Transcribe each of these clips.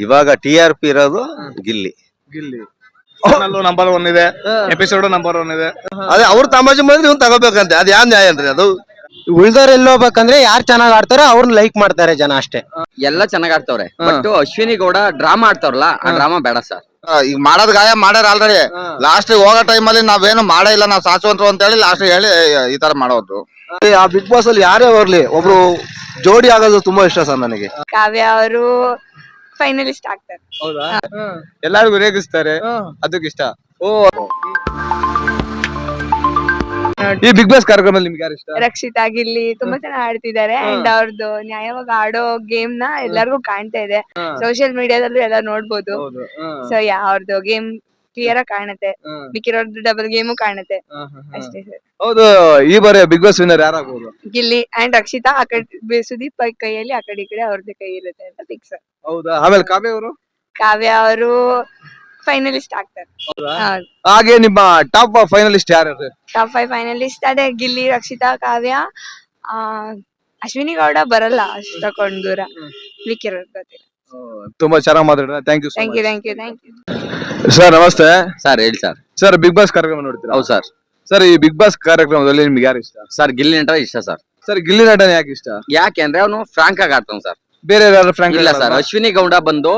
ಇವಾಗ TRP ಇರೋದು Gilli. Number 1 ಇದೆ, ಎಪಿಸೋಡ್ ನಂಬರ್ 1 ಇದೆ. ಅದೇ ಅವ್ರು ತಮಾಷೆ ಮಾಡಿದ್ರೆ ಇವ್ನು ತಗೋಬೇಕಂತೆ, ಅದ್ ಯಾವ ನ್ಯಾಯ ಅನ್ರಿ ಅದು? ಉಳ್ದವ್ರು ಎಲ್ಲಿ ಹೋಗ್ಬೇಕಂದ್ರೆ ಯಾರು ಚೆನ್ನಾಗ್ ಆಡ್ತಾರೋ ಅವ್ರನ್ನ ಲೈಕ್ ಮಾಡ್ತಾರೆ ಜನ ಅಷ್ಟೇ. ಎಲ್ಲ ಚೆನ್ನಾಗ್ ಆಡ್ತವ್ರೆ, ಬಟ್ ಅಶ್ವಿನಿ ಗೌಡ ಡ್ರಾಮಾ ಆಡ್ತಾವ್ರಲ್ಲ, ಆ ಡ್ರಾಮಾ ಬೇಡ ಸರ್. ಈಗ ಮಾಡೋದ್ ಗಾಯ ಮಾಡ್ಯಾರ ಆಲ್ರೆಡಿ. ಲಾಸ್ಟ್ ಹೋಗೋ ಟೈಮ್ ಅಲ್ಲಿ ನಾವೇನು ಮಾಡೇ ಇಲ್ಲ, ನಾವ್ ಶಾಶ್ವತರು ಅಂತ ಹೇಳಿ ಲಾಸ್ಟ್ ಹೇಳಿ ಈ ತರ ಮಾಡೋದು. ಆ ಬಿಗ್ ಬಾಸ್ ಅಲ್ಲಿ ಯಾರೇ ಬರ್ಲಿ ಒಬ್ರು ಜೋಡಿ ಆಗೋದು ತುಂಬಾ ಇಷ್ಟ ಸರ್ ನನಗೆ. ಕಾವ್ಯ ಅವರು ಫೈನಲಿಸ್ಟ್ ಆಗ್ತಾರೆ. ಹೌದಾ? ಎಲ್ಲಾರ್ಗು ರೇಗಿಸ್ತಾರೆ, ಅದಕ್ಕೆ ಇಷ್ಟ. ಈ ಬಿಗ್ ಬಾಸ್ ಕಾರ್ಯಕ್ರಮದಲ್ಲಿ ನಿಮ್ಗೆ ಯಾರು ಇಷ್ಟ? ರಕ್ಷಿತಾ ಗಿಲ್ಲಿ ತುಂಬಾ ಚೆನ್ನಾಗಿ ಆಡ್ತಿದ್ದಾರೆ, ಅಂಡ್ ಅವ್ರದ್ದು ನ್ಯಾಯವಾಗಿ ಆಡೋ ಗೇಮ್ ನ ಎಲ್ಲರಿಗೂ ಕಾಣ್ತಾ ಇದೆ. ಸೋಶಿಯಲ್ ಮೀಡಿಯಾದಲ್ಲೂ ಎಲ್ಲ ನೋಡ್ಬೋದು. ಸೊ ಅವ್ರದ್ದು ಗೇಮ್ ಕ್ಲಿಯರ್ ಆಗಿ ಕಾಣುತ್ತೆ, ಮಿಕ್ಕಿರೋರ್ದು ಡಬಲ್ ಗೇಮು ಕಾಣುತ್ತೆ ಅಷ್ಟೇ ಸರ್. ಹೌದು, ಈ ಬಾರಿ ಬಿಗ್ ಬಾಸ್ ವಿನ್ನರ್ ಯಾರಾಗ್ಬೋದು? ಗಿಲ್ಲಿ ಅಂಡ್ ರಕ್ಷಿತಾ. ಆ ಕಡೆ ಸುದೀಪ್ ಕೈಯಲ್ಲಿ ಆ ಕಡೆ ಈ ಕಡೆ ಅವ್ರದ್ದು ಕೈ ಇರುತ್ತೆ ಅಂತ ಫಿಕ್ಸ್. ಹೌದಾ? ಆಮೇಲೆ ಕಾವ್ಯ ಅವರು? ಕಾವ್ಯ ಅವರು ಫೈನಲಿಸ್ಟ್ ಆಗ್ತಾರೆ. ಹಾಗೆ ನಿಮ್ಮ ಟಾಪ್ ಫೈನಲಿಸ್ಟ್ ಯಾರು? ಟಾಪ್ 5 ಫೈನಲಿಸ್ಟ್ ಅದೇ ಗಿಲ್ಲಿ, ರಕ್ಷಿತಾ, ಕಾವ್ಯ, ಅಶ್ವಿನಿ ಗೌಡ ಬರಲ್ಲ ಅಷ್ಟು ತಕೊಂಡ್ ದೂರ. ಮಿಕ್ಕಿರೋದು ಗೊತ್ತಿಲ್ಲ. ತುಂಬಾ ಚೆನ್ನಾಗಿ ಮಾತಾಡಿದ್ರೆ thank you. Thank you thank you thank you sir. ನಮಸ್ತೆ ಸರ್. ಹೇಳಿ ಸರ್. ಸರ್, ಬಿಗ್ ಬಾಸ್ ಕಾರ್ಯಕ್ರಮ ನೋಡ್ತೀರಾ? ಹೌದು ಸರ್. ಸರ್, ಈ ಬಿಗ್ ಬಾಸ್ ಕಾರ್ಯಕ್ರಮದಲ್ಲಿ ನಿಮ್ಗೆ ಯಾರು ಇಷ್ಟ? ಸರ್, ಗಿಲ್ಲಿ ನಟ ಇಷ್ಟ ಸರ್. ಸರ್, ಗಿಲ್ಲಿ ನಟನ ಯಾಕೆ ಇಷ್ಟ? ಯಾಕೆ ಅಂದ್ರೆ ಅವನು ಫ್ರಾಂಕ್ ಆಗಿ ಆಡ್ತಾನ ಸರ್. ಬೇರೆ ಯಾರು ಫ್ರಾಂಕ್ ಇಲ್ಲ ಸರ್, ಅಶ್ವಿನಿ ಗೌಡ ಬಂದು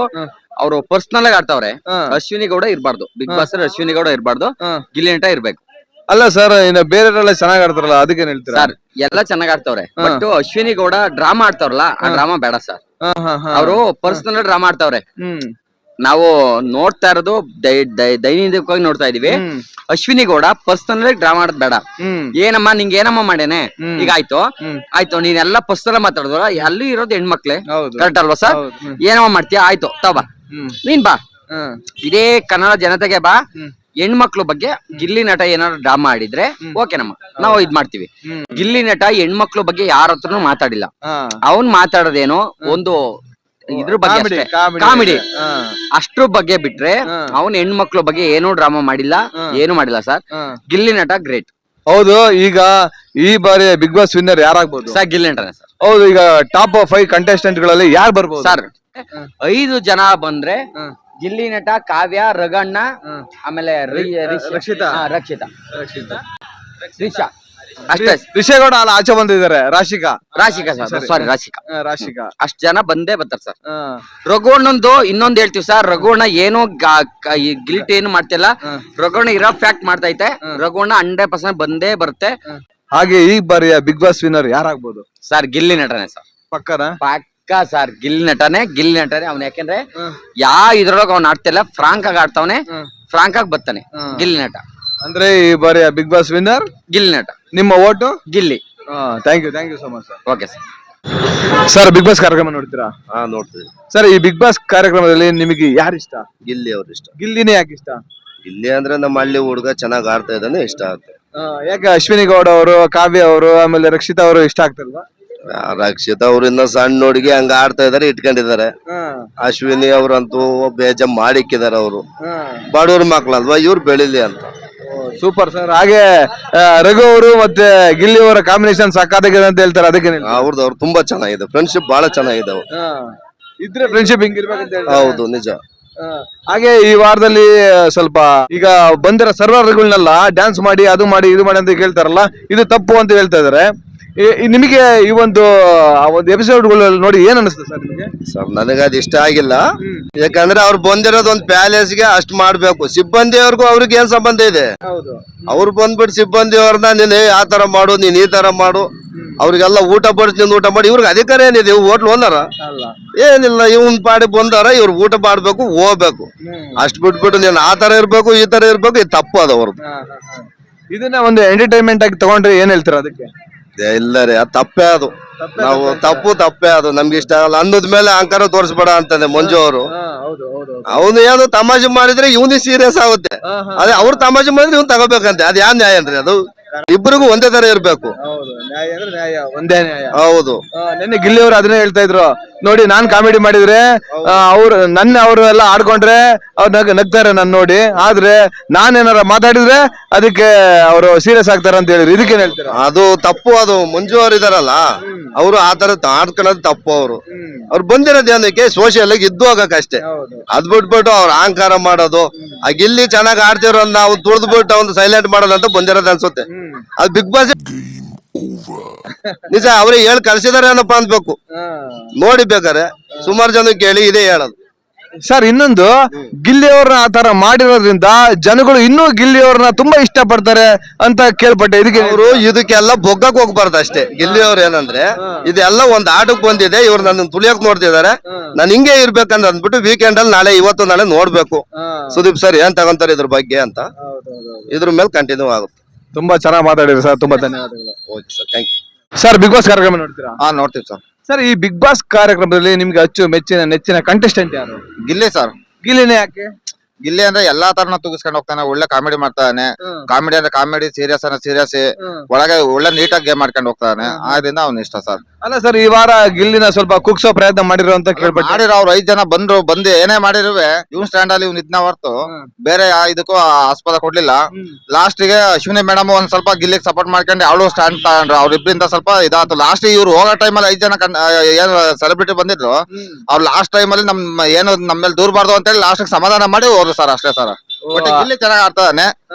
ಅವರು ಪರ್ಸನಲ್ ಆಗಿ ಆಡ್ತಾವ್ರೆ. ಅಶ್ವಿನಿ ಗೌಡ ಇರ್ಬಾರ್ದು ಬಿಗ್ ಬಾಸ್ ಅಲ್ಲಿ. ಅಶ್ವಿನಿ ಗೌಡ ಇರ್ಬಾರ್ದು, ಗಿಲ್ಲಿ ನಟ ಇರ್ಬೇಕು. ಅಲ್ಲ ಸರ್, ಇನ್ನ ಬೇರೆಯವರೆಲ್ಲ ಚೆನ್ನಾಗ್ ಆಡ್ತಾರಲ್ಲ, ಅದಕ್ಕೆ ಹೇಳ್ತೀರಾ? ಸರ್, ಎಲ್ಲ ಚೆನ್ನಾಗ್ ಆಡ್ತಾವ್ರೆ, ಬಟ್ ಅಶ್ವಿನಿ ಗೌಡ ಡ್ರಾಮಾ ಆಡ್ತಾವ್ರಲ್ಲ, ಆ ಡ್ರಾಮಾ ಬೇಡ ಸರ್. ಅವರು ಪರ್ಸನಲ್ ಡ್ರಾಮಾ ಆಡ್ತಾವ್ರೆ. ನಾವು ನೋಡ್ತಾ ಇರೋದು ದೈನಿಕವಾಗಿ ನೋಡ್ತಾ ಇದೀವಿ. ಅಶ್ವಿನಿ ಗೌಡ ಪರ್ಸನಲ್ ಡ್ರಾಮಾ ಆಡೋದ್ ಬೇಡ. ಏನಮ್ಮ ನಿಂಗೆ ಏನಮ್ಮ ಮಾಡೇನೆ, ಈಗ ಆಯ್ತು ನೀನೆಲ್ಲ ಪರ್ಸನಲ್ ಮಾತಾಡಿದ್ರ, ಅಲ್ಲಿ ಇರೋದು ಹೆಣ್ಮಕ್ಳೆ, ಕರೆಕ್ಟ್ ಅಲ್ವಾ ಸರ್? ಏನಮ್ಮ ಮಾಡ್ತೀಯ, ಆಯ್ತು ತಬಾ ನೀನ್ ಬಾ, ಇದೇ ಕನ್ನಡ ಜನತೆಗೆ ಬಾ. ಹೆಣ್ಮಕ್ಳು ಬಗ್ಗೆ ಗಿಲ್ಲಿ ನಟ ಏನಾದ್ರು ಡ್ರಾಮಾ ಆಡಿದ್ರೆ ಓಕೆನಮ್ಮ, ನಾವು ಇದ್ ಮಾಡ್ತೀವಿ. ಗಿಲ್ಲಿ ನಟ ಹೆಣ್ಮಕ್ಳು ಬಗ್ಗೆ ಯಾರ ಹತ್ರನು ಮಾತಾಡಿಲ್ಲ. ಅವನ್ ಮಾತಾಡೋದೇನೋ ಒಂದು ಇದ್ರ ಬಗ್ಗೆ, ಕಾಮಿಡಿ ಅಷ್ಟ್ರ ಬಗ್ಗೆ ಬಿಟ್ರೆ ಅವನ್ ಹೆಣ್ಮಕ್ಳು ಬಗ್ಗೆ ಏನೂ ಡ್ರಾಮಾ ಮಾಡಿಲ್ಲ, ಏನು ಮಾಡಿಲ್ಲ ಸರ್. ಗಿಲ್ಲಿ ನಟ ಗ್ರೇಟ್. ಹೌದು, ಈಗ ಈ ಬಾರಿ Bigg Boss winner ಯಾರಾಗ್ಬೋದು sir? Gilli ನಟನೆ ಸರ್. ಹೌದು, ಈಗ ಟಾಪ್ 5 ಕಂಟೆಸ್ಟೆಂಟ್ ಗಳಲ್ಲಿ ಯಾರು ಬರ್ಬೋದು ಸರ್? 5 ಜನ ಬಂದ್ರೆ ಗಿಲ್ಲಿ ನಟ, ಕಾವ್ಯ, ರಘಣ್ಣ, ಆಮೇಲೆ ರಕ್ಷಿತಾ, ರಿಷಾ ಅಷ್ಟೇ. ರಿಷೇಗೌಡ ಅಲ್ಲ, ಆಚೆ ಬಂದಿದ್ದಾರೆ. ರಾಶಿಕಾ ಸರ್, ಸಾರಿ ರಾಶಿಕಾ. ಅಷ್ಟ್ ಜನ ಬಂದೇ ಬರ್ತಾರೆ ಸರ್. ರಘುವಣ್ಣಂದು ಇನ್ನೊಂದ್ ಹೇಳ್ತೀವಿ ಸರ್, ರಘುವಣ್ಣ ಏನು ಗಿಲ್ಟ್ ಏನು ಮಾಡ್ತಿಲ್ಲ. ರಘುವಣ್ಣ ಇರೋ ಫ್ಯಾಕ್ಟ್ ಮಾಡ್ತೈತೆ. ರಘುವಣ್ಣ 100% ಬಂದೇ ಬರುತ್ತೆ. ಹಾಗೆ ಈ ಬಾರಿಯ big Boss winner ಯಾರಾಗ್ಬೋದು sir? Gilli ನಟನೆ ಸರ್. ಪಕ್ಕ ಸರ್, ಗಿಲ್ಲಿ ನಟನೆ ಅವ್ನ. ಯಾಕೆಂದ್ರೆ ಇದ್ರೊಳಗ ಅವ್ನ ಆಡ್ತಿಲ್ಲ, ಫ್ರಾಂಕ್ ಆಗಿ ಆಡ್ತಾವನೆ, ಫ್ರಾಂಕ್ ಆಗಿ ಬರ್ತಾನೆ ಗಿಲ್ಲಿ ನಟ. ಅಂದ್ರೆ ಈ ಬಾರಿ Bigg Boss winner Gilli Nata. ನಿಮ್ಮ vote Gilli. Thank you so much sir. Okay sir. Sir, Bigg Boss ಕಾರ್ಯಕ್ರಮ ನೋಡ್ತೀರಾ? ನೋಡ್ತೀವಿ ಸರ್. ಈ ಬಿಗ್ ಬಾಸ್ ಕಾರ್ಯಕ್ರಮದಲ್ಲಿ ನಿಮಗೆ ಯಾರು ಇಷ್ಟ? ಗಿಲ್ಲಿ ಅವ್ರು ಇಷ್ಟ. ಗಿಲ್ಲಿನೇ ಯಾಕೆ ಇಷ್ಟ? ಗಿಲ್ಲಿ ಅಂದ್ರೆ ನಮ್ಮ ಹಳ್ಳಿ ಹುಡುಗ ಚೆನ್ನಾಗ್ ಆಡ್ತಾ ಇದ್ದಾನೆ, ಇಷ್ಟ ಆಗುತ್ತೆ. ಯಾಕೆ ಅಶ್ವಿನಿ ಗೌಡ ಅವರು, ಕಾವ್ಯ ಅವರು, ಆಮೇಲೆ ರಕ್ಷಿತಾ ಅವರು ಇಷ್ಟ ಆಗ್ತಾರಲ್ವಾ? ರಕ್ಷಿತಾ ಅವ್ರು ಇನ್ನ ಸಣ್ಣ ಹುಡುಗಿ ಹಂಗ ಆಡ್ತಾ ಇದಾರೆ, ಇಟ್ಕೊಂಡಿದ್ದಾರೆ. ಅಶ್ವಿನಿ ಅವ್ರಂತೂ ಬೇಜ ಮಾಡಿಕ್ಕಿದಾರೆ. ಅವರು ಬಡವ್ರ ಮಕ್ಳಲ್ವಾ, ಇವ್ರು ಬೆಳಿಲಿ ಅಂತ. Super sir. ಹಾಗೆ ರಘು ಅವರು ಮತ್ತೆ ಗಿಲ್ಲಿ ಅವರ ಕಾಂಬಿನೇಷನ್ ಸಾಕಾಗಿದೆ ಅಂತ ಹೇಳ್ತಾರೆ, ಅದಕ್ಕೆ ಅವ್ರು ತುಂಬಾ ಚೆನ್ನಾಗಿದೆ. ಫ್ರೆಂಡ್ಶಿಪ್ ಬಹಳ ಚೆನ್ನಾಗಿದೆ. ಇದ್ರೆ ಫ್ರೆಂಡ್ಶಿಪ್ ಹಿಂಗಿರ್ಬೇಕಂತ ಹೇಳಿ. ಹೌದು, ನಿಜ. ಹಾಗೆ ಈ ವಾರದಲ್ಲಿ ಸ್ವಲ್ಪ ಈಗ ಬಂದಿರೋ ಸರ್ವರ್ಗಳನ್ನೆಲ್ಲ ಡ್ಯಾನ್ಸ್ ಮಾಡಿ, ಅದು ಮಾಡಿ, ಇದು ಮಾಡಿ ಅಂತ ಕೇಳ್ತಾರಲ್ಲ, ಇದು ತಪ್ಪು ಅಂತ ಹೇಳ್ತಾ ಇದಾರೆ. ನಿಮಗೆ ಈ ಒಂದು ಎಪಿಸೋಡ್ ನೋಡಿ ಏನ್ ಅನಿಸ್ತದೆ ಸರ್ ನಿಮಗೆ? ಸರ್, ನನಗೆ ಅದು ಇಷ್ಟ ಆಗಿಲ್ಲ. ಯಾಕಂದ್ರೆ ಅವ್ರು ಬಂದಿರೋದು ಒಂದು ಪ್ಯಾಲೇಸ್ಗೆ ಅಷ್ಟ್ ಮಾಡ್ಬೇಕು. ಸಿಬ್ಬಂದಿಯವ್ರಿಗೂ ಅವ್ರಿಗೆ ಏನ್ ಸಂಬಂಧ ಇದೆ? ಅವ್ರು ಬಂದ್ಬಿಟ್ಟು ಸಿಬ್ಬಂದಿಯವ್ರನ್ನ ನೀನ್ ಆ ತರ ಮಾಡು, ನೀನ್ ಈ ತರ ಮಾಡು, ಅವ್ರಿಗೆಲ್ಲ ಊಟ ಬಡಿಸಿ ಊಟ ಮಾಡಿ. ಇವ್ರಿಗೆ ಅಧಿಕಾರ ಏನಿದೆ? ಹೋಟ್ಲ್ ಓನರ ಏನಿಲ್ಲ. ಇವನ್ ಪಾಡಿ ಬಂದಾರ, ಇವ್ರು ಊಟ ಮಾಡ್ಬೇಕು, ಹೋಗ್ಬೇಕು. ಅಷ್ಟ್ ಬಿಟ್ಬಿಟ್ಟು ನೀನ್ ಆ ತರ ಇರ್ಬೇಕು, ಈ ತರ ಇರ್ಬೇಕು, ಇದು ತಪ್ಪು ಅದ ಅವ್ರದ್ದು. ಇದನ್ನ ಒಂದು ಎಂಟರ್ಟೈನ್ಮೆಂಟ್ ಆಗಿ ತಗೊಂಡ್ರೆ ಏನ್ ಹೇಳ್ತೀರಾ ಅದಕ್ಕೆ? ಇಲ್ಲ ರೀ, ಅದು ತಪ್ಪೇ. ಅದು ನಾವು ತಪ್ಪೇ. ಅದು ನಮ್ಗೆ ಇಷ್ಟ ಆಗಲ್ಲ. ಅನ್ನದ ಮೇಲೆ ಅಹಂಕಾರ ತೋರಿಸ್ಬೇಡ ಅಂತಾನೆ ಮಂಜು ಅವರು. ಅವನು ಏನು ತಮಾಷೆ ಮಾಡಿದ್ರೆ ಇವನಿಗೆ ಸೀರಿಯಸ್ ಆಗುತ್ತೆ. ಅದೇ ಅವ್ರು ತಮಾಷೆ ಮಾಡಿದ್ರೆ ಇವ್ನು ತಗೋಬೇಕಂತೆ, ಅದ್ ಯಾವ ನ್ಯಾಯ ಅನ್ರಿ ಅದು? ಇಬ್ಬರಿಗೂ ಒಂದೇ ತರ ಇರ್ಬೇಕು. ನ್ಯಾಯ ಅಂದ್ರೆ ನ್ಯಾಯ, ಒಂದೇ ನ್ಯಾಯ. ಹೌದು. ನಿನ್ನೆ ಗಿಲ್ಲಿ ಅವರು ಅದನ್ನೇ ಹೇಳ್ತಾ ಇದ್ರು, ನೋಡಿ ನಾನ್ ಕಾಮಿಡಿ ಮಾಡಿದ್ರೆ ಅವ್ರು ಅವ್ರು ಎಲ್ಲ ಆಡ್ಕೊಂಡ್ರೆ ಅವ್ರು ನಗ್ತಾರೆ ನನ್ ನೋಡಿ, ಆದ್ರೆ ನಾನೇನಾರ ಮಾತಾಡಿದ್ರೆ ಅದಕ್ಕೆ ಅವರು ಸೀರಿಯಸ್ ಆಗ್ತಾರೆ ಅಂತ ಹೇಳಿದ್ರು. ಇದಕ್ಕೇನ್ ಹೇಳ್ತೀರಾ? ಅದು ತಪ್ಪು. ಅದು ಮಂಜು ಅವ್ರು ಇದಾರಲ್ಲ, ಅವರು ಆತರ ಆಡ್ಕೊಳ್ಳೋದು ತಪ್ಪು. ಅವ್ರು ಬಂದಿರೋದು ಏನಕ್ಕೆ ಸೋಷಿಯಲ್ ಆಗಿ ಇದ್ದು ಹೋಗಕ್ಕಷ್ಟೇ. ಅದ್ ಬಿಟ್ಬಿಟ್ಟು ಅವ್ರ ಅಹಂಕಾರ ಮಾಡೋದು, ಆ ಗಿಲ್ಲಿ ಚೆನ್ನಾಗಿ ಆಡ್ತಿರೋ ನಾವು ತುಳಿದ್ಬಿಟ್ಟು ಅವ್ನು ಸೈಲೆಂಟ್ ಮಾಡೋದಂತ ಬಂದಿರೋದು ಅನ್ಸುತ್ತೆ. ಅದು ಬಿಗ್ ಬಾಸ್ ನಿಜ. ಅವ್ರಿಗೆ ಹೇಳಿ ಕಳ್ಸಿದಾರೆ ಏನಪ್ಪ ಅನ್ಬೇಕು. ನೋಡಿ ಬೇಕಾರೆ ಸುಮಾರು ಜನ ಕೇಳಿ ಇದೇ ಹೇಳೋದು. ಸರ್ ಇನ್ನೊಂದು, ಗಿಲ್ಲಿ ಅವ್ರನ್ನ ಆತರ ಮಾಡಿರೋದ್ರಿಂದ ಜನಗಳು ಇನ್ನೂ ಗಿಲ್ಲಿ ಅವ್ರನ್ನ ತುಂಬಾ ಇಷ್ಟ ಪಡ್ತಾರೆ ಅಂತ ಕೇಳ್ಪಟ್ಟೆ. ಇದಕ್ಕೆ ಅವರು ಇದಕ್ಕೆಲ್ಲ ಬೊಗ್ಗಕ್ ಹೋಗ್ಬಾರ್ದು ಅಷ್ಟೇ. ಗಿಲ್ಲಿ ಅವ್ರು ಏನಂದ್ರೆ ಇದೆಲ್ಲ ಒಂದ್ ಆಟಕ್ ಬಂದಿದೆ, ಇವ್ರು ನನ್ನ ತುಳಿಯಕ್ ನೋಡ್ತಿದಾರೆ, ನಾನು ಹಿಂಗೆ ಇರ್ಬೇಕಂತ ಅಂದ್ಬಿಟ್ಟು ವೀಕೆಂಡ್ ಅಲ್ಲಿ ನಾಳೆ ಇವತ್ತು ನಾಳೆ ನೋಡ್ಬೇಕು ಸುದೀಪ್ ಸರ್ ಏನ್ ತಗೊಂತಾರೆ ಇದ್ರ ಬಗ್ಗೆ ಅಂತ. ಇದ್ರ ಮೇಲೆ ಕಂಟಿನ್ಯೂ ಆಗುತ್ತೆ. ತುಂಬಾ ಚೆನ್ನಾಗಿ ಮಾತಾಡಿದ್ರು ಸರ್, ತುಂಬಾ ಧನ್ಯವಾದಗಳು. Okay sir, thank you. Sir Bigg Boss ಕಾರ್ಯಕ್ರಮ ನೋಡ್ತೀರಾ? ನೋಡ್ತೀವಿ ಸರ್. ಸರ್ ಈ ಬಿಗ್ ಬಾಸ್ ಕಾರ್ಯಕ್ರಮದಲ್ಲಿ ನಿಮ್ಗೆ ನೆಚ್ಚಿನ ಕಂಟೆಸ್ಟೆಂಟ್ ಯಾರು? ಗಿಲ್ಲಿ ಸರ್. ಗಿಲ್ಲಿನೇ ಯಾಕೆ? ಗಿಲ್ಲಿ ಅಂದ್ರೆ ಎಲ್ಲಾ ತರನ ತೂಗಿಸ್ಕೊಂಡು ಹೋಗ್ತಾನೆ, ಒಳ್ಳೆ ಕಾಮಿಡಿ ಮಾಡ್ತಾನೆ. ಕಾಮಿಡಿ ಅಂದ್ರೆ ಕಾಮಿಡಿ, ಸೀರಿಯಸ್ ಅಂದ್ರೆ ಸೀರಿಯಸ್, ಒಳಗೆ ಒಳ್ಳೆ ನೀಟಾಗಿ ಗೇಮ್ ಮಾಡ್ಕೊಂಡು ಹೋಗ್ತಾನೆ. ಆದ್ರಿಂದ ಅವ್ನ ಇಷ್ಟ ಸರ್. ಅಲ್ಲ ಸರ್, ಈ ವಾರ ಗಿಲ್ಲಿನ ಸ್ವಲ್ಪ ಕುಗ್ಸೋ ಪ್ರಯತ್ನ ಮಾಡಿರೋ ಅಂತ ಕೇಳ್ಪಟ್ಟೆ. ಮಾಡಿರೋ ಅವ್ರು 5 ಜನ ಬಂದು ಏನೇ ಮಾಡಿರುವೆ ಇವ್ನ ಸ್ಟ್ಯಾಂಡ್ ಅಲ್ಲಿ ಇವ್ನ ಇದ್ನ ಹೊರ್ತು ಬೇರೆ ಇದಕ್ಕೂ ಆಸ್ಪದ ಕೊಡ್ಲಿಲ್ಲ. ಲಾಸ್ಟ್ ಗೆ ಅಶ್ವಿನಿ ಮೇಡಮ್ ಒಂದ್ ಸ್ವಲ್ಪ ಗಿಲ್ಲಿಗೆ ಸಪೋರ್ಟ್ ಮಾಡ್ಕೊಂಡು ಅವಳು ಸ್ಟ್ಯಾಂಡ್ ತಗೊಂಡ್ರು. ಅವ್ರಿಬ್ರಿಂದ ಸ್ವಲ್ಪ ಇದಾಯ್ತು. ಲಾಸ್ಟ್ ಇವ್ರು ಹೋಗೋ ಟೈಮ್ ಅಲ್ಲಿ 5 ಜನ ಏನು ಸೆಲೆಬ್ರಿಟಿ ಬಂದಿದ್ರು, ಅವ್ರು ಲಾಸ್ಟ್ ಟೈಮ್ ಅಲ್ಲಿ ಏನು ನಮ್ಮ ಮೇಲೆ ದೂರಬಾರ್ದು ಅಂತ ಹೇಳಿ ಲಾಸ್ಟ್ ಸಮಾಧಾನ ಮಾಡಿ ಹೋದ್ರು ಸರ್, ಅಷ್ಟೇ ಸರ್. ಒಟ್ಟು ಗಿಲ್ಲಿ ಚೆನ್ನಾಗಿ ಆಡ್ತಾನೆ,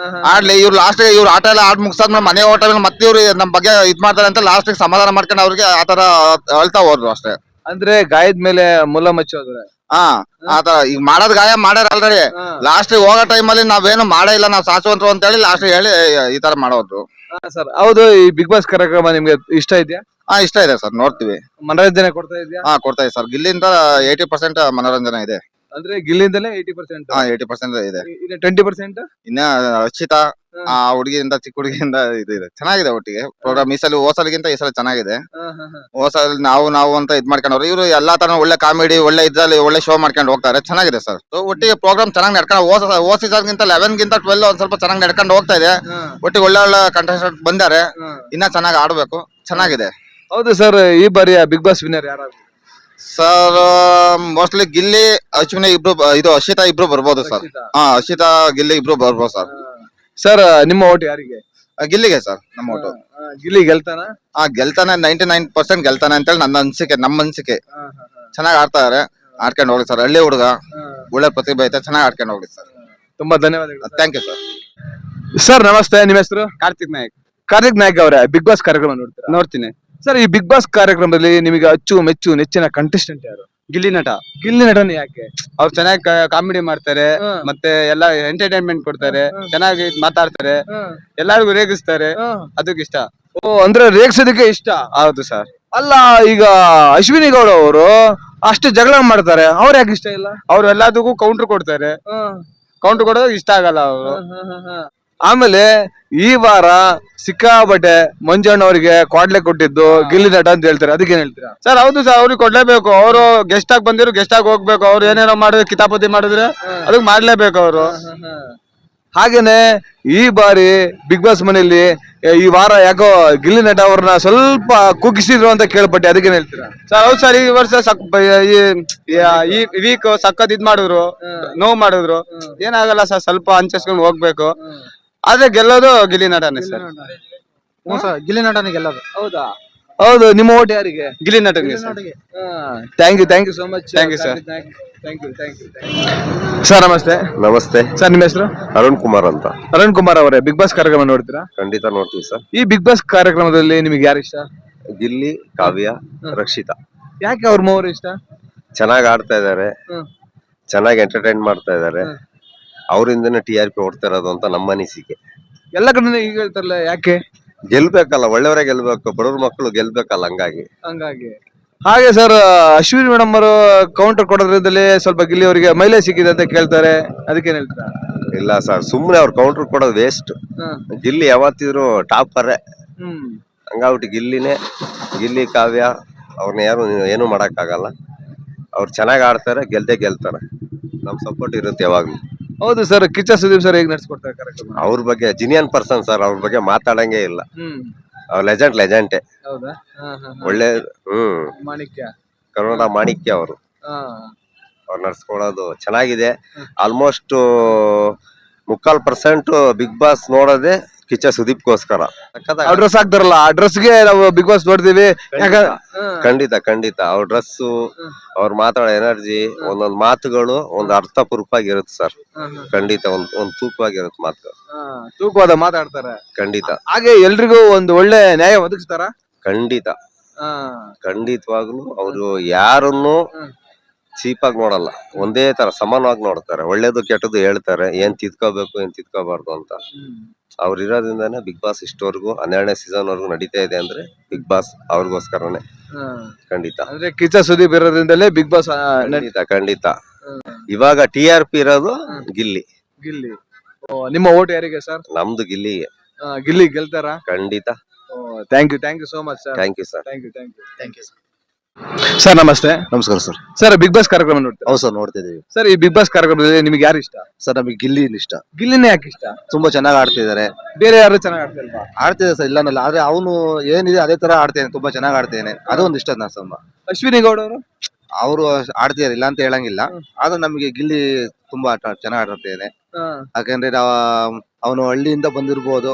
ಆಡ್ಲಿ. ಇವ್ರು ಲಾಸ್ಟ್ ಇವ್ರು ಆಟ ಎಲ್ಲ ಆಡ್ ಮುಗಿಸಾದ್ಮೇಲೆ ಮನೆ ಓಟ ಮತ್ತೆ ಇವ್ರು ನಮ್ ಬಗ್ಗೆ ಇದ್ ಮಾಡ್ತಾರೆ ಅಂತ ಲಾಸ್ಟ್ ಸಮಾಧಾನ ಮಾಡ್ಕೊಂಡು ಅವ್ರಿಗೆ ಆತರ ಹೇಳ್ತಾ ಹೋದ್ರು ಅಷ್ಟೇ. ಅಂದ್ರೆ ಗಾಯದ ಮೇಲೆ ಮುಲ್ಲ ಮಚ್ಚೋದ್ರೆ ಆತರ ಈಗ ಮಾಡೋದ್ ಗಾಯ ಮಾಡ್ಯಾರ ಆಲ್ರೆಡಿ. ಲಾಸ್ಟ್ ಹೋಗೋ ಟೈಮ್ ಅಲ್ಲಿ ನಾವೇನು ಮಾಡೇ ಇಲ್ಲ, ನಾವ್ ಶಾಶ್ವತರು ಅಂತ ಹೇಳಿ ಲಾಸ್ಟ್ ಹೇಳಿ ಈ ತರ ಮಾಡೋದು. ಸರ್ ಹೌದು, ಈ ಬಿಗ್ ಬಾಸ್ ಕಾರ್ಯಕ್ರಮ ನಿಮ್ಗೆ ಇಷ್ಟ ಇದೆಯಾ? ಇಷ್ಟ ಇದೆ ಸರ್, ನೋಡ್ತೀವಿ. ಮನೋರಂಜನೆ ಕೊಡ್ತಾ ಇದೆಯಾ? ಕೊಡ್ತಾ ಇದೆ ಸರ್. ಗಿಲ್ಲಿಂದ 80% ಮನೋರಂಜನೆ ಇದೆ. ಅಂದ್ರೆ ಗಿಲ್ಲಿಂದಲೇ 80%? 80% ಇದೆ. 20%? ಇನ್ನ ಅರ್ಚಿತಾ ಆ ಹುಡುಗಿಯಿಂದ, ಚಿಕ್ಕ ಹುಡುಗಿಯಿಂದ ಇದು ಇದೆ. ಚೆನ್ನಾಗಿದೆ ಒಟ್ಟಿಗೆ ಪ್ರೋಗ್ರಾಮ್. ಈ ಸಲ ಹೋಸಲಿಗಿಂತ ಈ ಸಲ ಚೆನ್ನಾಗಿದೆ. ಹೋಸಲ ನಾವು ಅಂತ ಇದ್ ಮಾಡ್ಕೊಂಡವ್ರು. ಇವ್ರು ಎಲ್ಲಾ ತರ ಒಳ್ಳೆ ಕಾಮಿಡಿ, ಒಳ್ಳೆ ಇದ್ರಲ್ಲಿ ಒಳ್ಳೆ ಶೋ ಮಾಡ್ಕೊಂಡು ಹೋಗ್ತಾರೆ. ಚೆನ್ನಾಗಿದೆ ಸರ್. ಒಟ್ಟಿಗೆ ಪ್ರೋಗ್ರಾಮ್ ಚೆನ್ನಾಗಿ ನಡ್ಕೊಂಡು ಹೋದ ಸೀಸನ್ ಗಿಂತ 11 ಗಿಂತ 12 ಒಂದ್ ಸ್ವಲ್ಪ ಚೆನ್ನಾಗಿ ನಡ್ಕೊಂಡು ಹೋಗ್ತಾ ಇದೆ. ಒಟ್ಟಿಗೆ ಒಳ್ಳೆ ಕಂಟೆಸ್ಟೆಂಟ್ ಬಂದಾರೆ, ಇನ್ನ ಚೆನ್ನಾಗಿ ಆಡ್ಬೇಕು. ಚೆನ್ನಾಗಿದೆ. ಹೌದು ಸರ್, ಈ ಬಾರಿಯ ಬಿಗ್ ಬಾಸ್ ವಿನ್ನರ್ ಯಾರು ಸರ್? ಮೋಸ್ಟ್ಲಿ ಗಿಲ್ಲಿ, ಅಶ್ವಿನಿ ಇಬ್ರು, ಇದು ಅಶಿತಾ ಇಬ್ರು ಬರ್ಬೋದು ಸರ್. ಅಶಿತಾ ಗಿಲ್ಲಿ ಇಬ್ರು ಬರ್ಬೋದು ಸರ್. ಸರ್ ನಿಮ್ಮ ಓಟ್ ಯಾರಿಗೆ? ಗಿಲ್ಲಿಗೆ ಸರ್ ನಮ್ಮ ಓಟು. ಗಿಲ್ಲಿ ಗೆಲ್ತಾನ? ಗೆಲ್ತಾನೆ, 99% ಗೆಲ್ತಾನೆ ಅಂತೇಳಿ ನಮ್ಮ ಅನ್ಸಿಕೆ. ಚೆನ್ನಾಗಿ ಆಡ್ತಾರೆ, ಆಡ್ಕೊಂಡು ಹೋಗ್ಲಿ ಸರ್. ಹಳ್ಳಿ ಹುಡುಗ, ಒಳ್ಳೆ ಪ್ರತಿಭೆ ಐತೆ, ಚೆನ್ನಾಗಿ ಆಡ್ಕೊಂಡು ಹೋಗ್ಲಿ ಸರ್. ತುಂಬಾ ಧನ್ಯವಾದಗಳು. Thank you sir. ಸರ್ ನಮಸ್ತೆ, ನಿಮ್ಮ ಹೆಸರು? ಕಾರ್ತಿಕ್ ನಾಯಕ್. ಕಾರ್ತಿಕ್ ನಾಯಕ್ ಅವರೇ, ಬಿಗ್ ಬಾಸ್ ಕಾರ್ಯಕ್ರಮ ನೋಡ್ತೀರಾ? ನೋಡ್ತೀನಿ ಸರ್. ಈ ಬಿಗ್ ಬಾಸ್ ಕಾರ್ಯಕ್ರಮದಲ್ಲಿ ನಿಮಗೆ ನೆಚ್ಚಿನ ಕಂಟೆಸ್ಟೆಂಟ್ ಯಾರು? ಗಿಲ್ಲಿ ನಟ. ಗಿಲ್ಲಿ ನಟನೆ ಯಾಕೆ? ಅವ್ರು ಚೆನ್ನಾಗಿ ಕಾಮಿಡಿ ಮಾಡ್ತಾರೆ, ಮತ್ತೆ ಎಲ್ಲ ಎಂಟರ್ಟೈನ್ಮೆಂಟ್ ಕೊಡ್ತಾರೆ, ಚೆನ್ನಾಗಿ ಮಾತಾಡ್ತಾರೆ, ಎಲ್ಲಾರ್ಗು ರೇಗಿಸ್ತಾರೆ, ಅದಕ್ಕೆ ಇಷ್ಟ. ಓ, ಅಂದ್ರೆ ರೇಗ್ಸೋದಕ್ಕೆ ಇಷ್ಟ? ಹೌದು ಸರ್. ಅಲ್ಲ, ಈಗ ಅಶ್ವಿನಿ ಗೌಡ ಅವರು ಅಷ್ಟು ಜಗಳ ಮಾಡ್ತಾರೆ, ಅವ್ರ ಯಾಕೆ ಇಷ್ಟ ಇಲ್ಲ? ಅವ್ರು ಎಲ್ಲದಕ್ಕೂ ಕೌಂಟರ್ ಕೊಡ್ತಾರೆ, ಕೌಂಟರ್ ಕೊಡೋದು ಇಷ್ಟ ಆಗಲ್ಲ ಅವರು. ಆಮೇಲೆ ಈ ವಾರ ಸಿಕ್ಕಾಬಟ್ಟೆ ಮಂಜಣ್ಣ ಅವರಿಗೆ ಕ್ವಾಡ್ಲೆ ಕೊಟ್ಟಿದ್ದು ಗಿಲ್ಲಿ ನಟ ಅಂತ ಹೇಳ್ತಾರೆ, ಅದಕ್ಕೇನ್ ಹೇಳ್ತೀರಾ? ಸರ್ ಹೌದು ಸರ್, ಅವ್ರಿಗೆ ಕೊಡ್ಲೇಬೇಕು. ಅವರು ಗೆಸ್ಟ್ ಆಗಿ ಬಂದಿರು, ಗೆಸ್ಟ್ ಆಗಿ ಹೋಗ್ಬೇಕು. ಅವ್ರು ಏನೇನೋ ಮಾಡಿದ್ರೆ, ಕಿತಾಪತಿ ಮಾಡಿದ್ರೆ ಅದಕ್ಕೆ ಮಾಡ್ಲೇಬೇಕು ಅವರು. ಹಾಗೇನೆ ಈ ಬಾರಿ ಬಿಗ್ ಬಾಸ್ ಮನೆಯಲ್ಲಿ ಈ ವಾರ ಯಾಕೋ ಗಿಲ್ಲಿ ನಟ ಅವ್ರನ್ನ ಸ್ವಲ್ಪ ಕುಗ್ಗಿಸಿದ್ರು ಅಂತ ಕೇಳ್ಪಟ್ಟೆ, ಅದಕ್ಕೇನ್ ಹೇಳ್ತೀರಾ? ಸರ್ ಹೌದು ಸರ್, ಈ ವರ್ಷ ಈ ವೀಕ್ ಸಖತ್ ಇದ್ ಮಾಡಿದ್ರು, ನೋವು ಮಾಡಿದ್ರು. ಏನಾಗಲ್ಲ ಸರ್, ಸ್ವಲ್ಪ ಹಂಚಿಸ್ಕೊಂಡು ಹೋಗ್ಬೇಕು. ಆದ್ರೆ ಗೆಲ್ಲೋದು ಗಿಲ್ಲಿ ನಟನೆ ಸರ್. ಗಿಲ್ಲಿ ನಟನೆ ಗೆಲ್ಲೋದು. ಹೌದಾ? ಹೌದು. ನಿಮ್ಮ ಓಟ್ ಯಾರಿಗೆ? ಗಿಲ್ಲಿ ನಟನೆ sir. Thank you so much. Thank you sir. Sir ನಮಸ್ತೆ. ನಮಸ್ತೆ ಸರ್, ನಿಮ್ಮ ಹೆಸರು? ಅರುಣ್ ಕುಮಾರ್ ಅಂತ. ಅರುಣ್ ಕುಮಾರ್ ಅವರೇ, ಬಿಗ್ ಬಾಸ್ ಕಾರ್ಯಕ್ರಮ ನೋಡ್ತೀರಾ? ಖಂಡಿತ ನೋಡ್ತೀವಿ ಸರ್. ಈ ಬಿಗ್ ಬಾಸ್ ಕಾರ್ಯಕ್ರಮದಲ್ಲಿ ನಿಮಗೆ ಯಾರು ಇಷ್ಟ? ಗಿಲ್ಲಿ, ಕಾವ್ಯ, ರಕ್ಷಿತಾ. ಯಾಕೆ ಅವ್ರ ಮೂವರು ಇಷ್ಟ? ಚೆನ್ನಾಗಿ ಆಡ್ತಾ ಇದಾರೆ, ಚೆನ್ನಾಗಿ ಎಂಟರ್ಟೈನ್ ಮಾಡ್ತಾ ಇದಾರೆ. ಅವರಿಂದನೇ TRP ಓಡ್ತಾ ಇರೋದು ಅಂತ ನಮ್ಮ ಅನಿಸಿಕೆ. ಎಲ್ಲ ಕಡೆ ಈಗ ಹೇಳ್ತಾರಲ್ಲ, ಯಾಕೆ? ಗೆಲ್ಬೇಕಲ್ಲ, ಒಳ್ಳೆಯವರೇ ಗೆಲ್ಬೇಕು, ಬಡವ್ರ ಮಕ್ಕಳು ಗೆಲ್ಬೇಕಲ್ಲ, ಹಂಗಾಗಿ. ಹಾಗೆ ಸರ್, ಅಶ್ವಿನಿ ಮೇಡಮ್ ಅವರು ಕೌಂಟರ್ ಕೊಡೋದ್ರಿಂದಲೇ ಸ್ವಲ್ಪ ಗಿಲ್ಲಿ ಅವರಿಗೆ ಮೈಲೇಜ್ ಸಿಕ್ಕಿದೆ ಅಂತ ಕೇಳ್ತಾರೆ, ಅದಕ್ಕೇನ್ ಹೇಳ್ತೀರಾ? ಇಲ್ಲ ಸರ್, ಸುಮ್ನೆ ಅವ್ರು ಕೌಂಟರ್ ಕೊಡೋದು ವೇಸ್ಟ್. ಗಿಲ್ಲಿ ಯಾವತ್ತಿದ್ರು ಟಾಪರೇ. ಹಂಗಾಗ್ಬಿಟ್ಟು ಗಿಲ್ಲಿ, ಕಾವ್ಯ ಅವ್ರನ್ನ ಯಾರು ಏನು ಮಾಡಕ್ಕಾಗಲ್ಲ. ಅವ್ರು ಚೆನ್ನಾಗಿ ಆಡ್ತಾರೆ, ಗೆಲ್ತಾರೆ. ನಮ್ ಸಪೋರ್ಟ್ ಇರುತ್ತೆ ಯಾವಾಗ್ಲೂ. ಹೌದು ಸರ್. ಕಿಚ್ಚ ಸುದೀಪ್ ಸರ್ ಹೇಗೆ ನಡೆಸ್ಕೊಡ್ತಾರೆ ಕಾರ್ಯಕ್ರಮ? ಅವ್ರ ಬಗ್ಗೆ ಜಿನಿಯನ್ ಪರ್ಸನ್ ಸರ್, ಅವ್ರ ಬಗ್ಗೆ ಮಾತಾಡಂಗೆ ಇಲ್ಲ. ಅವ್ರ ಲೆಜೆಂಡ್ ಹೌದಾ ಒಳ್ಳೆ ಮಾಣಿಕ್ಯ ಕರುಣಾ ಮಾಣಿಕ್ಯ ಅವರು ಅವ್ರು ನಡ್ಸ್ಕೊಳ್ಳೋದು ಚೆನ್ನಾಗಿದೆ. ಆಲ್ಮೋಸ್ಟ್ 3/4% ಬಿಗ್ ಬಾಸ್ ನೋಡೋದೇ ಕಿಚ್ಚ ಸುದೀಪ್ಗೋಸ್ಕರ. ಡ್ರೆಸ್ ಹಾಕ್ತಾರಲ್ಲ ಆ ಡ್ರೆಸ್ಗೆ ನಾವು ಬಿಗ್ ಬಾಸ್ ನೋಡ್ತೀವಿ. ಖಂಡಿತ ಅವ್ರ ಡ್ರೆಸ್ಸು, ಅವ್ರು ಮಾತಾಡೋ ಎನರ್ಜಿ, ಒಂದೊಂದ್ ಮಾತುಗಳು ಒಂದ್ ಅರ್ಥಪೂರ್ವವಾಗಿರುತ್ತೆ ಸರ್. ಖಂಡಿತ ಒಂದ್ ತೂಕವಾಗಿರುತ್ತೆ ಮಾತುಗಳು. ತೂಕವಾದ ಮಾತಾಡ್ತಾರೆ ಖಂಡಿತ ಹಾಗೆ ಎಲ್ರಿಗೂ ಒಂದು ಒಳ್ಳೆ ನ್ಯಾಯ ಒದಗಿಸ್ತಾರ. ಖಂಡಿತವಾಗ್ಲು ಅವರು ಯಾರನ್ನು ಚೀಪಾಗಿ ನೋಡಲ್ಲ, ಒಂದೇ ತರ ಸಮಾನವಾಗಿ ನೋಡ್ತಾರೆ. ಒಳ್ಳೇದು ಕೆಟ್ಟದ್ದು ಹೇಳ್ತಾರೆ, ಏನ್ ತಿದ್ಕೋಬೇಕು ಏನ್ ತಿದ್ಕೋಬಾರ್ದು ಅಂತ. ಅವ್ರು ಇರೋದ್ರಿಂದಾನೆ ಬಿಗ್ ಬಾಸ್ ಇಷ್ಟವರೆಗೂ 12ನೇ ಸೀಸನ್ ವರ್ಗು ನಡೀತಾ ಇದೆ ಅಂದ್ರೆ ಬಿಗ್ ಬಾಸ್ ಅವ್ರಿಗೋಸ್ಕರನೇ. ಖಂಡಿತ ಅಂದ್ರೆ ಕಿಚ್ಚ ಸುದೀಪ್ ಇರೋದ್ರಿಂದಲೇ ಬಿಗ್ ಬಾಸ್ ಖಂಡಿತ. ಇವಾಗ TRP ಇರೋದು ಗಿಲ್ಲಿ. ನಿಮ್ಮ ಓಟ್ ಯಾರಿಗೆ ಸರ್? ನಮ್ದು ಗಿಲ್ಲಿಗೆ. ಗಿಲ್ಲಿ ಗೆಲ್ತಾರ? ಖಂಡಿತ. Thank you so much sir. Thank you sir. Sir ನಮಸ್ತೆ. ನಮಸ್ಕಾರ ಸರ್. ಸರ್ ಬಿಗ್ ಬಾಸ್ ಕಾರ್ಯಕ್ರಮ ನೋಡ್ತೀರಾ? ಹೌದು ಸರ್, ನೋಡ್ತಿದೀವಿ ಸರ್. ಈ ಬಿಗ್ ಬಾಸ್ ಕಾರ್ಯಕ್ರಮದಲ್ಲಿ ನಿಮ್ಗೆ ಯಾರು ಇಷ್ಟ? ಸರ್. ನಮಗೆ ಗಿಲ್ಲಿ ಇಷ್ಟ. ಗಿಲ್ಲಿನೇ ಯಾಕೆ ಇಷ್ಟ? ತುಂಬಾ ಚೆನ್ನಾಗಿ ಆಡ್ತಿದ್ದಾರೆ. ಬೇರೆ ಯಾರು ಚೆನ್ನಾಗಿ ಆಡ್ತಿಲ್ವಾ? ಆಡ್ತಿದ್ದಾರೆ ಸರ್, ಇಲ್ಲನಲ್ಲ. ಆದ್ರೆ ಅವನು ಏನಿದೆ ಅದೇ ತರ ಆಡ್ತೇನೆ, ತುಂಬಾ ಚೆನ್ನಾಗಿ ಆಡ್ತೇನೆ. ಅದು ಒಂದು ಇಷ್ಟ ನನ್ನ ಸಮ. ಅಶ್ವಿನಿ ಗೌಡ ಅವರು ಆಡ್ತಿದಾರೆ, ಇಲ್ಲ ಅಂತ ಹೇಳಂಗಿಲ್ಲ. ಆದ್ರೆ ನಮಗೆ ಗಿಲ್ಲಿ ತುಂಬಾ ಚೆನ್ನಾಗಿ ಆಡ್ತೇನೆ. ಯಾಕಂದ್ರೆ ಅವನು ಹಳ್ಳಿಯಿಂದ ಬಂದಿರ್ಬೋದು,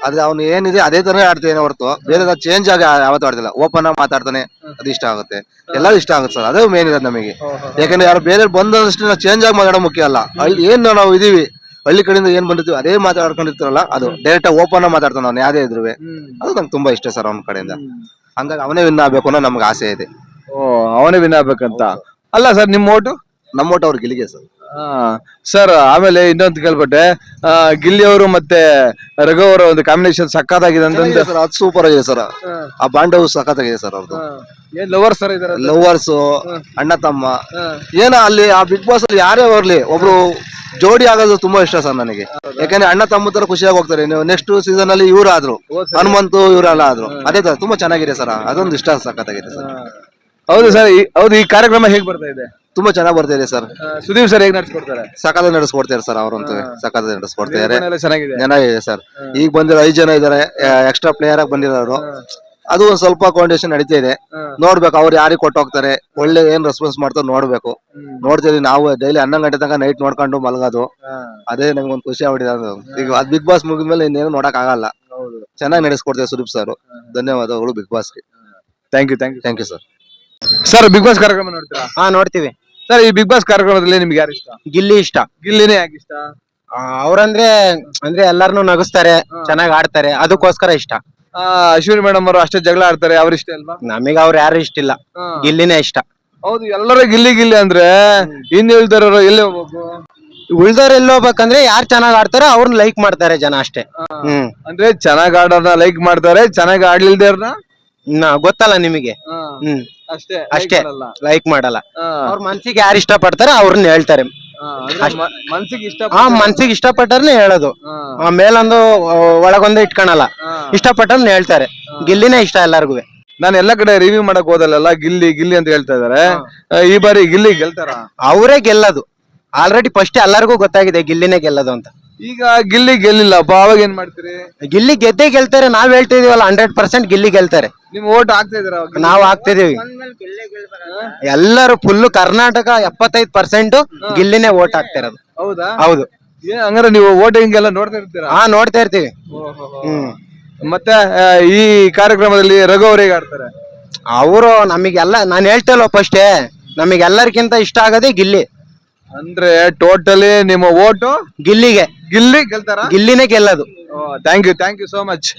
ಆದ್ರೆ ಅವನು ಏನಿದೆ ಅದೇ ತರ ಆಡ್ತೇನೆ ಹೊರತು ಬೇರೆ ಚೇಂಜ್ ಆಗಿ ಯಾವತ್ತೂ ಆಡ್ತಿಲ್ಲ. ಓಪನ್ ಆಗಿ ಮಾತಾಡ್ತಾನೆ, ಅದು ಇಷ್ಟ ಆಗುತ್ತೆ. ಎಲ್ಲರೂ ಇಷ್ಟ ಆಗುತ್ತೆ ಸರ್, ಅದೇ ಮೇನ್ ಇರೋದು ನಮಗೆ. ಯಾಕಂದ್ರೆ ಯಾರು ಬೇರೆ ಬಂದಷ್ಟು ನಾವು ಚೇಂಜ್ ಆಗಿ ಮಾತಾಡೋ ಮುಖ್ಯ ಅಲ್ಲ. ಹಳ್ಳಿ ಏನ್ ನಾವು ಇದೀವಿ, ಹಳ್ಳಿ ಕಡೆಯಿಂದ ಏನ್ ಬಂದಿರ್ತೀವಿ ಅದೇ ಮಾತಾಡ್ಕೊಂಡಿರ್ತಾರಲ್ಲ, ಅದು ಡೈರೆಕ್ಟ್ ಆಗಿ ಓಪನ್ ಆಗಿ ಮಾತಾಡ್ತಾನೆ ಅವ್ನು ಯಾರೇ ಇದ್ರು. ಅದು ನಂಗೆ ತುಂಬಾ ಇಷ್ಟ ಸರ್ ಅವನ ಕಡೆಯಿಂದ. ಹಂಗಾಗಿ ಅವನೇ ವಿನ್ ಆಗ್ಬೇಕು ಅನ್ನೋ ನಮ್ಗೆ ಆಸೆ ಇದೆ. ಅವನೇ ವಿನ್ ಆಗ್ಬೇಕಂತ. ಅಲ್ಲ ಸರ್, ನಿಮ್ಮ ಓಟು? ನಮ್ಮ ಓಟ್ ಅವ್ರ ಗಿಲ್ಲಿಗೆ ಸರ್. ಸರ್ ಆಮೇಲೆ ಇನ್ನೊಂದು ಕೇಳ್ಪಟ್ಟೆ, ಗಿಲ್ಲಿ ಅವರು ಮತ್ತೆ ರಘು ಅವರ ಒಂದು ಕಾಂಬಿನೇಷನ್ ಸಖತ್ತಾಗಿದೆ ಅಂತ. ಸರ್ ಅದು ಸೂಪರ್ ಆಗಿದೆ ಸರ್. ಆ ಬಾಂಡವ್ ಸಖತ್ತಾಗಿದೆ ಸರ್ ಅವ್ರದ್ದು. ಲವರ್ಸ್ ಸರ್ ಇದಾರೆ, ಲವರ್ಸ್, ಅಣ್ಣ ತಮ್ಮ. ಏನ ಅಲ್ಲಿ ಆ ಬಿಗ್ ಬಾಸ್ ಅಲ್ಲಿ ಯಾರೇ ಬರ್ಲಿ ಒಬ್ರು ಜೋಡಿ ಆಗೋದು ತುಂಬಾ ಇಷ್ಟ ಸರ್ ನನಗೆ. ಯಾಕಂದ್ರೆ ಅಣ್ಣ ತಮ್ಮ ತರ ಖುಷಿಯಾಗಿ ಹೋಗ್ತಾರೆ. ನೀವು ನೆಕ್ಸ್ಟ್ ಸೀಸನ್ ಅಲ್ಲಿ ಇವ್ರು ಆದ್ರು, ಹನುಮಂತು ಇವರೆಲ್ಲ ಆದ್ರು. ಅದೇ ತರ ತುಂಬಾ ಚೆನ್ನಾಗಿದೆ ಸರ್. ಅದೊಂದು ಇಷ್ಟ ಸಖತ್ತಾಗಿದೆ ಸರ್. ಹೌದು ಸರ್. ಹೌದು, ಈ ಕಾರ್ಯಕ್ರಮ ಹೇಗ್ ಬರ್ತಾ ಇದೆ? ತುಂಬಾ ಚೆನ್ನಾಗಿ ಬರ್ತಾ ಇದೆ ಸರ್. ಸುದೀಪ್ ಸರ್ ಹೇಗ್ ನಡ್ಸ್ಕೊಡ್ತಾರೆ? ಸಖತ್ತಾಗಿ ನಡೆಸ್ಕೊಡ್ತಾರೆ ಸರ್. ಅವರಂತೂ ಸಖತ್ತಾಗಿ ನಡೆಸ್ಕೊಡ್ತಾರೆ. ಚೆನ್ನಾಗಿದೆ. ಚೆನ್ನಾಗಿದೆ ಸರ್. ಈಗ ಬಂದಿರೋ 5 ಜನ ಇದಾರೆ, ಎಕ್ಸ್ಟ್ರಾ ಪ್ಲೇಯರ್ ಆಗಿ ಬಂದಿರೋರು. ಅದು ಒಂದ್ ಸ್ವಲ್ಪ ಕಾಂಪಿಟೇಷನ್ ನಡೀತಾ ಇದೆ. ನೋಡ್ಬೇಕು ಅವ್ರು ಯಾರಿಗೆ ಕೊಟ್ಟು ಹೋಗ್ತಾರೆ, ಒಳ್ಳೆ ಏನ್ ರೆಸ್ಪಾನ್ಸ್ ಮಾಡ್ತಾರೆ ನೋಡ್ಬೇಕು. ನೋಡ್ತೀವಿ ನಾವು ಡೈಲಿ 11 ಗಂಟೆ ತನಕ ನೈಟ್ ನೋಡ್ಕೊಂಡು ಮಲಗೋದು. ಅದೇ ನಂಗೆ ಒಂದು ಖುಷಿ ಆಗ್ಬಿಟ್ಟಿದೆ. ಈಗ ಅದ್ ಬಿಗ್ ಬಾಸ್ ಮುಗಿದ್ಮೇಲೆ ಇನ್ನೇನು ನೋಡಕ್ ಆಗಲ್ಲ. ಚೆನ್ನಾಗಿ ನಡೆಸ್ಕೊಡ್ತಾರೆ ಸುದೀಪ್ ಸರ್. ಧನ್ಯವಾದಗಳು ಬಿಗ್ ಬಾಸ್ಗೆ. Thank you sir. Sir Bigg Boss ಕಾರ್ಯಕ್ರಮ ನೋಡ್ತೀರಾ? ಹಾ, ನೋಡ್ತೀವಿ ಸರ್. ಈ ಬಿಗ್ ಬಾಸ್ ಕಾರ್ಯಕ್ರಮದಲ್ಲಿ ನಿಮ್ಗೆ ಯಾರು ಇಷ್ಟ? ಗಿಲ್ಲಿ ಇಷ್ಟ. ಗಿಲ್ಲಿನೇ ಯಾಕೆ ಇಷ್ಟ? ಅವ್ರಂದ್ರೆ ಎಲ್ಲಾರನು ನಗಿಸ್ತಾರೆ, ಚೆನ್ನಾಗಿ ಆಡ್ತಾರೆ, ಅದಕ್ಕೋಸ್ಕರ ಇಷ್ಟ. ಅಶ್ವಿನಿ ಮೇಡಮ್ ಅವರು ಅಷ್ಟೇ ಜಗಳ ಆಡ್ತಾರೆ, ಅವ್ರ ಇಷ್ಟ ಅಲ್ವಾ? ನಮಗ ಅವ್ರು ಯಾರು ಇಷ್ಟ ಇಲ್ಲ, ಗಿಲ್ಲಿನೇ ಇಷ್ಟ. ಹೌದು, ಎಲ್ಲರೂ ಗಿಲ್ಲಿ ಅಂದ್ರೆ ಇನ್ ಹೇಳ್ತಾರ ಎಲ್ಲಿ ಹೋಗ್ಬೇಕು? ಉಳ್ದವ್ರು ಎಲ್ಲಿ ಹೋಗ್ಬೇಕಂದ್ರೆ ಯಾರು ಚೆನ್ನಾಗ್ ಆಡ್ತಾರೋ ಅವ್ರನ್ನ ಲೈಕ್ ಮಾಡ್ತಾರೆ ಜನ ಅಷ್ಟೇ. ಅಂದ್ರೆ ಚೆನ್ನಾಗ್ ಆಡೋರ್ನ ಲೈಕ್ ಮಾಡ್ತಾರೆ, ಚೆನ್ನಾಗ್ ಆಡ್ಲಿಲ್ದೇವ್ರನ್ನ ಗೊತ್ತಲ್ಲ ನಿಮಗೆ. ಅಷ್ಟೇ ಲೈಕ್ ಮಾಡಲ್ಲ. ಅವ್ರ ಮನ್ಸಿಗೆ ಯಾರು ಇಷ್ಟ ಪಡ್ತಾರೆ ಅವ್ರನ್ನ ಹೇಳ್ತಾರೆ. ಮನ್ಸಿಗೆ ಇಷ್ಟಪಟ್ಟರ್ನೇ ಹೇಳೋದು. ಮೇಲೊಂದು ಒಳಗೊಂದು ಇಟ್ಕೊಳಲ್ಲ, ಇಷ್ಟಪಟ್ಟರ್ನ ಹೇಳ್ತಾರೆ. ಗಿಲ್ಲಿನೇ ಇಷ್ಟ ಎಲ್ಲಾರ್ಗು. ನಾನು ಎಲ್ಲಾ ಕಡೆ ರಿವ್ಯೂ ಮಾಡಕ್ ಹೋದಲ್ಲ ಗಿಲ್ಲಿ ಅಂತ ಹೇಳ್ತಾ ಇದಾರೆ. ಈ ಬಾರಿ ಗಿಲ್ಲಿ ಗೆಲ್ತಾರ? ಅವರೇ ಗೆಲ್ಲದು. ಆಲ್ರೆಡಿ ಫಸ್ಟ್ ಎಲ್ಲರಿಗೂ ಗೊತ್ತಾಗಿದೆ ಗಿಲ್ಲಿನೇ ಗೆಲ್ಲದು ಅಂತ. ಈಗ ಗಿಲ್ಲಿ ಗೆಲ್ಲಿಲ್ಲಪ್ಪ, ಅವಾಗ ಏನ್ ಮಾಡ್ತೀರಿ? ಗಿಲ್ಲಿ ಗೆದ್ದೇ ಗೆಲ್ತಾರೆ. ನಾವ್ ಹೇಳ್ತಿದೀವಲ್ಲ 100% ಗಿಲ್ಲಿ ಗೆಲ್ತಾರೆ. ನಿಮ್ ಓಟ್ ಹಾಕ್ತಾ ಇದೀರ? ನಾವ್ ಹಾಕ್ತಿದೀವಿ. ಎಲ್ಲರೂ ಫುಲ್ ಕರ್ನಾಟಕ 75% ಗಿಲ್ಲಿನೇ ಓಟ್ ಹಾಕ್ತಿರೋದು. ಹೌದಾ? ಹೌದು. ಹಂಗಾರೆ ನೀವು ವೋಟಿಂಗ್ ಎಲ್ಲ ನೋಡ್ತಾ ಇರ್ತೀರಾ? ಹಾ, ನೋಡ್ತಾ ಇರ್ತೀವಿ. ಮತ್ತೆ ಈ ಕಾರ್ಯಕ್ರಮದಲ್ಲಿ ರಘು ಅವ್ರು ಹೇಗೆ ಆಡ್ತಾರೆ? ಅವರು ನಮಗೆಲ್ಲ, ನಾನು ಹೇಳ್ತೇವಲ್ಲ ಫಸ್ಟೇ, ನಮಗೆಲ್ಲರಿಗಿಂತ ಇಷ್ಟ ಆಗೋದೇ ಗಿಲ್ಲಿ. ಅಂದ್ರೆ ಟೋಟಲಿ ನಿಮ್ಮ ಓಟು ಗಿಲ್ಲಿಗೆ. ಗಿಲ್ಲಿ ಗೆಲ್ತಾರ? ಗಿಲ್ಲಿನೇ ಗೆಲ್ಲದು. Thank you so much.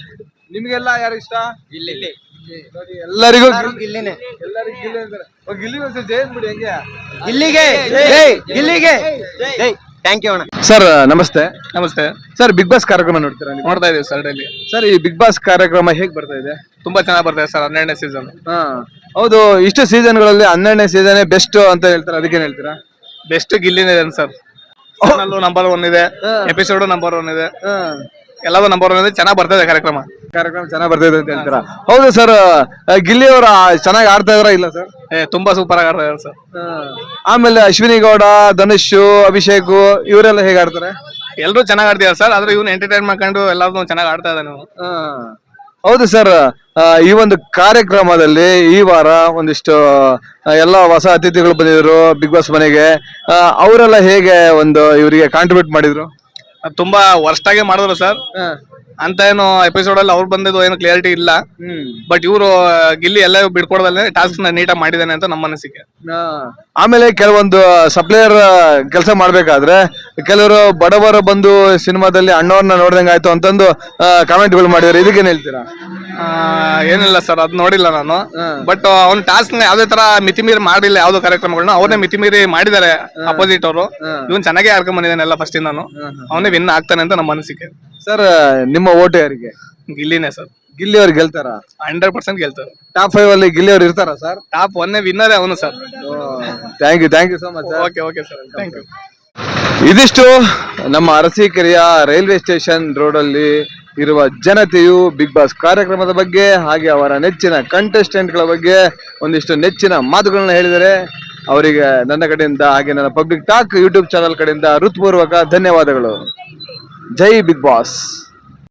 ನಿಮ್ಗೆಲ್ಲ ಯಾರು ಇಷ್ಟ? ಎಲ್ಲರಿಗೂ ಗಿಲ್ಲಿನೇ. ಎಲ್ಲರಿಗೂ ಗಿಲ್ಲಿ ಅಂತಾರೆ. ಗಿಲ್ಲಿ ವರ್ಷ ಜೈ ಅಂದ್ಬಿಡಿ ಹೆಂಗೆ? ಗಿಲ್ಲಿಗೆ, ಗಿಲ್ಲಿಗೆ. ಥ್ಯಾಂಕ್ ಯು ಅಣ್ಣ. ಸರ್ ನಮಸ್ತೆ. ನಮಸ್ತೆ ಸರ್. ಬಿಗ್ ಬಾಸ್ ಕಾರ್ಯಕ್ರಮ ನೋಡ್ತೀರಾ ನೀವು? ನೋಡ್ತಾ ಇದೀವಿ ಸರ್ ಡೈಲಿ. ಸರ್, ಈ ಬಿಗ್ ಬಾಸ್ ಕಾರ್ಯಕ್ರಮ ಹೇಗ್ ಬರ್ತಾ ಇದೆ? ತುಂಬಾ ಚೆನ್ನಾಗಿ ಬರ್ತಾ ಇದೆ ಸರ್. 12ನೇ ಸೀಸನ್. ಹೌದು, ಇಷ್ಟು ಸೀಸನ್ಗಳಲ್ಲಿ 12ನೇ ಸೀಸನ್ ಬೆಸ್ಟ್ ಅಂತ ಹೇಳ್ತಾರೆ, ಅದಕ್ಕೇನ್ ಹೇಳ್ತೀರಾ? Best ಗಿಲ್ಲಿನೇ sir. ನಂಬರ್ 1 ಇದೆ, ಎಪಿಸೋಡ್ ನಂಬರ್ 1 ಇದೆ, ಎಲ್ಲವೂ ನಂಬರ್ 1 ಇದೆ. ಚೆನ್ನಾಗಿ ಬರ್ತಾ ಇದೆ ಕಾರ್ಯಕ್ರಮ ಚೆನ್ನಾಗಿ ಬರ್ತಾ ಇದೆ ಅಂತ ಹೇಳ್ತೀರಾ? ಹೌದು ಸರ್. ಗಿಲ್ಲಿ ಅವರ ಚೆನ್ನಾಗಿ ಆಡ್ತಾ ಇದಾರ ಇಲ್ಲ ಸರ್? ತುಂಬಾ ಸೂಪರ್ ಆಗಿ ಆಡ್ತಾ ಇದ್ದಾರೆ ಸರ್. ಆಮೇಲೆ ಅಶ್ವಿನಿ ಗೌಡ, ಧನುಷ್, ಅಭಿಷೇಕ್ ಇವರೆಲ್ಲ ಹೇಗೆ ಆಡ್ತಾರೆ? ಎಲ್ಲರೂ ಚೆನ್ನಾಗಿ ಆಡ್ತಿದ್ದಾರೆ ಸರ್. ಆದ್ರೆ ಇವ್ನು ಎಂಟರ್ಟೈನ್ ಮಾಡ್ಕೊಂಡು ಎಲ್ಲಾರು ಚೆನ್ನಾಗಿ ಆಡ್ತಾ ಇದ್ದಾನೆ. ಹೌದು ಸರ್, ಈ ಒಂದು ಕಾರ್ಯಕ್ರಮದಲ್ಲಿ ಈ ವಾರ ಒಂದಿಷ್ಟು ಎಲ್ಲ ಹೊಸ ಅತಿಥಿಗಳು ಬಂದಿದ್ರು ಬಿಗ್ ಬಾಸ್ ಮನೆಗೆ. ಅವರೆಲ್ಲ ಹೇಗೆ ಒಂದು ಇವರಿಗೆ ಕಾಂಟ್ರಿಬ್ಯೂಟ್ ಮಾಡಿದ್ರು? ತುಂಬಾ ವರ್ಸ್ಟ್ ಆಗಿ ಮಾಡಿದ್ರು ಸರ್. ಅಂತ ಏನು ಎಪಿಸೋಡ್ ಅಲ್ಲಿ ಅವ್ರು ಬಂದಿದ್ದು ಏನು ಕ್ಲಿಯರಿಟಿ ಇಲ್ಲ. ಬಟ್ ಇವರು ಗಿಲ್ಲಿ ಎಲ್ಲ ಬಿಡ್ಕೊಡದಲ್ಲೇ ಟಾಸ್ಕ್ ನ ನೀಟಾಗಿ ಮಾಡಿದಾನೆ ಅಂತ ನಮ್ಮ ಅನಿಸಿಕೆ. ಆಮೇಲೆ ಕೆಲವೊಂದು ಸಪ್ಲೈಯರ್ ಕೆಲಸ ಮಾಡ್ಬೇಕಾದ್ರೆ ಕೆಲವರು ಬಡವರು ಬಂದು ಸಿನಿಮಾದಲ್ಲಿ ಅಣ್ಣವ್ರನ್ನ ನೋಡ್ದಂಗೆ ಆಯ್ತು ಅಂತಂದು ಕಾಮೆಂಟ್ಗಳು ಮಾಡಿದಾರೆ. ಇದಕ್ಕೇನ್ ಹೇಳ್ತೀರಾ? ಏನಿಲ್ಲ ಸರ್, ಅದ್ ನೋಡಿಲ್ಲ ನಾನು. ಬಟ್ ಅವ್ನ ಟಾಸ್ಕ್ ನ ಯಾವ್ದೇ ತರ ಮಿತಿಮೀರಿ ಮಾಡಿಲ್ಲ, ಯಾವ್ದು ಕಾರ್ಯಕ್ರಮಗಳನ್ನ ಅವ್ರನ್ನೇ ಮಿತಿಮೀರಿ ಮಾಡಿದ್ದಾರೆ ಅಪೋಸಿಟ್ ಅವರು. ಇವನ್ ಚೆನ್ನಾಗಿ ಆಡ್ಕೊಂಡ್ ಬಂದಿದ್ದಾನೆ ಎಲ್ಲ ಫಸ್ಟ್ ಇಂದಾನು. ಅವನೇ ವಿನ್ ಆಗ್ತಾನೆ ಅಂತ ನಮ್ಮ ಅನಿಸಿಕೆ. ಸರ್, ನಿಮ್ಮ ಓಟು ಯಾರಿಗೆ? ಗಿಲ್ಲಿನೇ ಸರ್. ಗಿಲ್ಲಿ ಅವ್ರು ಗೆಲ್ತಾರ? 100% ಗೆಲ್ತಾರೆ. ಟಾಪ್ 5 ಅಲ್ಲಿ ಗಿಲ್ಲಿ ಅವ್ರು ಇರ್ತಾರ ಸರ್? ಟಾಪ್ 1 ವಿನ್ನರೇ ಅವನು sir. Thank you so much. Okay sir, thank you. ಇದಿಷ್ಟು ನಮ್ಮ ಅರಸೀಕೆರೆಯ ರೈಲ್ವೆ ಸ್ಟೇಷನ್ ರೋಡ್ ಅಲ್ಲಿ ಇರುವ ಜನತೆಯು ಬಿಗ್ ಬಾಸ್ ಕಾರ್ಯಕ್ರಮದ ಬಗ್ಗೆ ಹಾಗೆ ಅವರ ನೆಚ್ಚಿನ ಕಂಟೆಸ್ಟೆಂಟ್ಗಳ ಬಗ್ಗೆ ಒಂದಿಷ್ಟು ನೆಚ್ಚಿನ ಮಾತುಗಳನ್ನ ಹೇಳಿದರೆ ಅವರಿಗೆ ನನ್ನ ಕಡೆಯಿಂದ ಹಾಗೆ ನನ್ನ ಪಬ್ಲಿಕ್ ಟಾಕ್ ಯೂಟ್ಯೂಬ್ ಚಾನಲ್ ಕಡೆಯಿಂದ ಹೃತ್ಪೂರ್ವಕ ಧನ್ಯವಾದಗಳು. ಜೈ ಬಿಗ್ ಬಾಸ್.